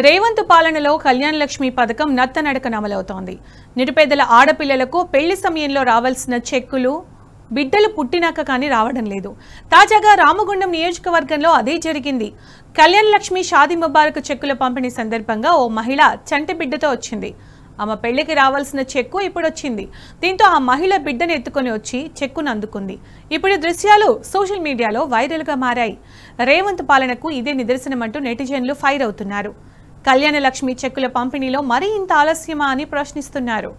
రేవంత్ పాలనలో కళ్యాణ లక్ష్మి పథకం నత్తనడకన అమలవుతోంది. నిరుపేదల ఆడపిల్లలకు పెళ్లి సమయంలో రావాల్సిన చెక్కులు బిడ్డలు పుట్టినాక కానీ రావడం లేదు. తాజాగా రామగుండం నియోజకవర్గంలో అదే జరిగింది. కళ్యాణ లక్ష్మి షాదీ ముబారక్ చెక్కుల పంపిణీ సందర్భంగా ఓ మహిళ చంటి బిడ్డతో వచ్చింది. ఆమె పెళ్లికి రావాల్సిన చెక్కు ఇప్పుడు వచ్చింది. దీంతో ఆ మహిళ బిడ్డను ఎత్తుకొని వచ్చి చెక్కును అందుకుంది. ఇప్పుడు దృశ్యాలు సోషల్ మీడియాలో వైరల్గా మారాయి. రేవంత్ పాలనకు ఇదే నిదర్శనమంటూ నెటిజన్లు ఫైర్ అవుతున్నారు. కళ్యాణ లక్ష్మి చెక్కుల పంపిణీలో మరీ ఇంత ఆలస్యమా అని ప్రశ్నిస్తున్నారు.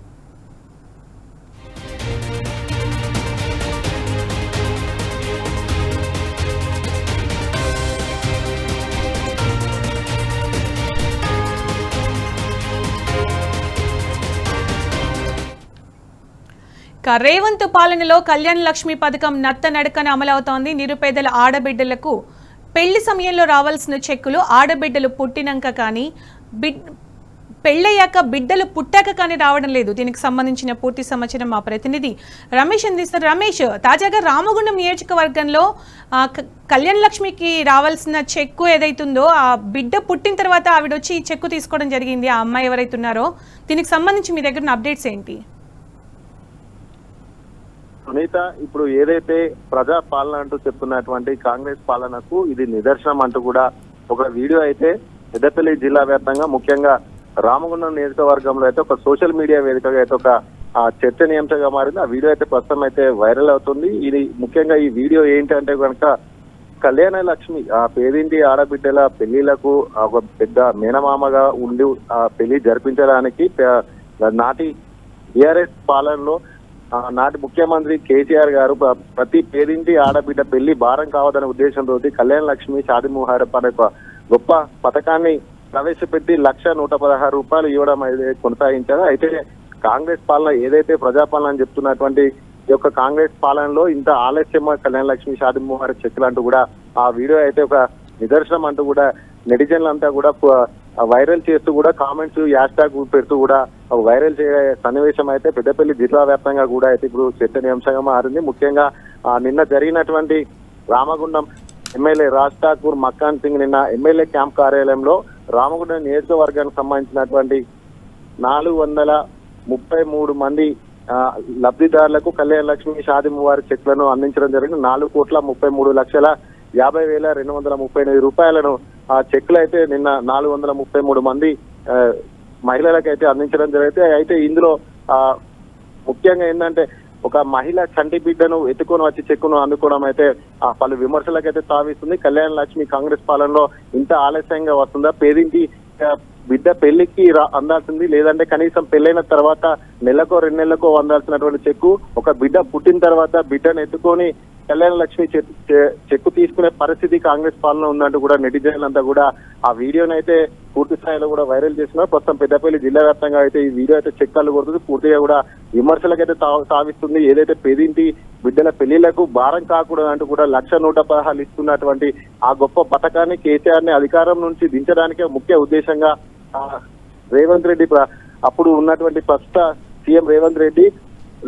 రేవంత్ పాలనలో కళ్యాణ లక్ష్మి పథకం నత్తనడకన అమలవుతోంది. నిరుపేదల ఆడబిడ్డలకు పెళ్లి సమయంలో రావాల్సిన చెక్కులు ఆడబిడ్డలు పుట్టినాక కానీ పెళ్ళయ్యాక బిడ్డలు పుట్టాక కానీ రావడం లేదు. దీనికి సంబంధించిన పూర్తి సమాచారం మా ప్రతినిధి రమేష్ అందిస్తారు. రమేష్, తాజాగా రామగుండం నియోజకవర్గంలో కళ్యాణ లక్ష్మికి రావాల్సిన చెక్కు ఏదైతుందో ఆ బిడ్డ పుట్టిన తర్వాత ఆవిడ వచ్చి ఈ చెక్కు తీసుకోవడం జరిగింది. ఆ అమ్మాయి ఎవరైతే ఉన్నారో దీనికి సంబంధించి మీ దగ్గర ఉన్న అప్డేట్స్ ఏంటి? సునీత, ఇప్పుడు ఏదైతే ప్రజా పాలన అంటూ చెప్తున్నటువంటి కాంగ్రెస్ పాలనకు ఇది నిదర్శనం అంటూ కూడా ఒక వీడియో అయితే పెద్దపల్లి జిల్లా వ్యాప్తంగా ముఖ్యంగా రామగుండం నియోజకవర్గంలో అయితే ఒక సోషల్ మీడియా వేదికగా అయితే ఒక చర్చనీయాంశంగా మారింది. ఆ వీడియో అయితే ప్రస్తుతం అయితే వైరల్ అవుతుంది. ఇది ముఖ్యంగా ఈ వీడియో ఏంటంటే కనుక కళ్యాణ లక్ష్మి ఆ పేదింటి ఆడబిడ్డల పెళ్లిళ్లకు ఒక పెద్ద మేనమామగా ఉండి ఆ పెళ్లి జరిపించడానికి నాటి టిఆర్ఎస్ పాలనలో నాటి ముఖ్యమంత్రి కేసీఆర్ గారు ప్రతి పేదింటి ఆడబిడ్డ పెళ్లి భారం కావదనే ఉద్దేశంతో కళ్యాణ లక్ష్మి షాదీ ముబారక్ అనే గొప్ప పథకాన్ని ప్రవేశపెట్టి ₹1,116 ఇవ్వడం అయితే కొనసాగించారు. అయితే కాంగ్రెస్ పాలన ఏదైతే ప్రజాపాలన అని చెప్తున్నటువంటి ఈ యొక్క కాంగ్రెస్ పాలనలో ఇంత ఆలస్యం కళ్యాణ లక్ష్మి షాదీ ముబారక్ చెక్కులు అంటూ కూడా ఆ వీడియో అయితే ఒక నిదర్శనం అంటూ కూడా నెటిజన్లంతా కూడా వైరల్ చేస్తూ కూడా కామెంట్స్ హ్యాష్ ట్యాగ్ పెడుతూ కూడా వైరల్ చేసే సన్నివేశం అయితే పెద్దపల్లి జిల్లా వ్యాప్తంగా కూడా అయితే ఇప్పుడు చర్చనీయాంశంగా మారింది. ముఖ్యంగా నిన్న జరిగినటువంటి రామగుండం ఎమ్మెల్యే రాజ్ ఠాకూర్ మక్కాన్ సింగ్ నిన్న ఎమ్మెల్యే క్యాంప్ కార్యాలయంలో రామగుండం నియోజకవర్గానికి సంబంధించినటువంటి 433 మంది లబ్ధిదారులకు కళ్యాణ లక్ష్మి షాదీ ముబారక్ చెక్లను అందించడం జరిగింది. 4,33,50,238 ఆ చెక్కులు అయితే నిన్న 433 మంది మహిళలకైతే అందించడం జరిగితే అయితే ఇందులో ముఖ్యంగా ఏంటంటే ఒక మహిళ చంటి బిడ్డను ఎత్తుకొని వచ్చి చెక్కును అందుకోవడం అయితే పలు విమర్శలకైతే తావిస్తుంది. కళ్యాణ లక్ష్మి కాంగ్రెస్ పాలనలో ఇంత ఆలస్యంగా వస్తుందా? పేదింటి బిడ్డ పెళ్లికి అందాల్సింది, లేదంటే కనీసం పెళ్ళైన తర్వాత నెలకో 2 నెలలకో అందాల్సినటువంటి చెక్కు ఒక బిడ్డ పుట్టిన తర్వాత బిడ్డను ఎత్తుకొని కళ్యాణ లక్ష్మి చెక్కు తీసుకునే పరిస్థితి కాంగ్రెస్ పాలన ఉందంటూ కూడా నెటిజన్లంతా కూడా ఆ వీడియోని అయితే పూర్తి స్థాయిలో కూడా వైరల్ చేస్తున్నారు. ప్రస్తుతం పెద్దపల్లి జిల్లా వ్యాప్తంగా అయితే ఈ వీడియో అయితే చెక్కర్లు కొడుతుంది. పూర్తిగా కూడా విమర్శలకైతే తావిస్తుంది. ఏదైతే పేదింటి బిడ్డల పెళ్లిళ్లకు భారం కాకూడదు అంటూ కూడా ₹1,116 ఇస్తున్నటువంటి ఆ గొప్ప పథకాన్ని కేసీఆర్ ని అధికారం నుంచి దించడానికే ముఖ్య ఉద్దేశంగా రేవంత్ రెడ్డి అప్పుడు ఉన్నటువంటి ప్రస్తుత సీఎం రేవంత్ రెడ్డి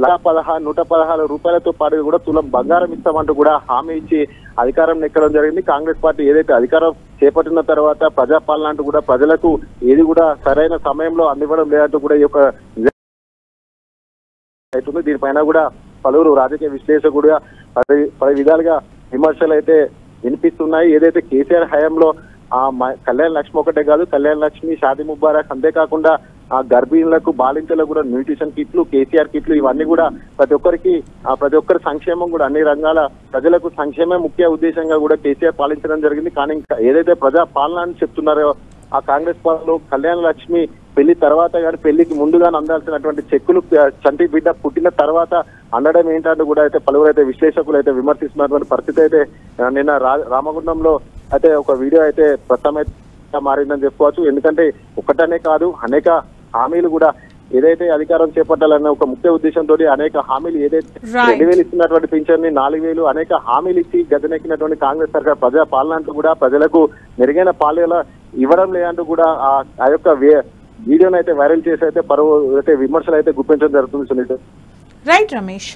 ₹116 పాటు కూడా తులం బంగారం ఇస్తామంటూ కూడా హామీ ఇచ్చి అధికారం ఎక్కడం జరిగింది. కాంగ్రెస్ పార్టీ ఏదైతే అధికారం చేపట్టిన తర్వాత ప్రజాపాలన అంటూ కూడా ప్రజలకు ఏది కూడా సరైన సమయంలో అందివ్వడం లేదంటూ కూడా ఈ యొక్క అవుతుంది. దీనిపైన కూడా పలువురు రాజకీయ విశ్లేషకుడుగా పలు విధాలుగా విమర్శలు అయితే వినిపిస్తున్నాయి. ఏదైతే కేసీఆర్ హయాంలో కళ్యాణ లక్ష్మి ఒకటే కాదు, కళ్యాణ లక్ష్మి షాదీ ముబారక్ అంతేకాకుండా గర్భిణులకు బాలింతలకు కూడా న్యూట్రిషన్ కిట్లు, కేసీఆర్ కిట్లు ఇవన్నీ కూడా ప్రతి ఒక్కరి సంక్షేమం కూడా అన్ని రంగాల ప్రజలకు సంక్షేమం ముఖ్య ఉద్దేశంగా కూడా కేసీఆర్ పాలించడం జరిగింది. కానీ ఏదైతే ప్రజా పాలన అని చెప్తున్నారో ఆ కాంగ్రెస్ పాలనలో కళ్యాణ లక్ష్మి పెళ్లి తర్వాత కానీ పెళ్లికి ముందుగానే అందాల్సినటువంటి చెక్కులు చంటి బిడ్డ పుట్టిన తర్వాత అందడం ఏంటంటూ కూడా అయితే పలువురు అయితే విశ్లేషకులు అయితే విమర్శిస్తున్నటువంటి పరిస్థితి అయితే నిన్న రామగుండంలో అయితే ఒక వీడియో అయితే ప్రస్తుతం మారిందని చెప్పుకోవచ్చు. ఎందుకంటే ఒకటనే కాదు, అనేక హామీలు కూడా ఏదైతే అధికారం చేపట్టాలన్న ఒక ముఖ్య ఉద్దేశంతో అనేక హామీలు ఏదైతే 2,000 ఇస్తున్నటువంటి పింఛన్ని 4,000 అనేక హామీలు ఇచ్చి గద్దెనెక్కినటువంటి కాంగ్రెస్ సర్కార్ ప్రజా పాలన అంటూ కూడా ప్రజలకు మెరుగైన పాలన ఇవ్వడం లేదంటూ కూడా ఆ యొక్క వీడియోని అయితే వైరల్ చేసి అయితే విమర్శలు అయితే గుప్పించడం జరుగుతుంది. సునీత. రైట్ రమేష్.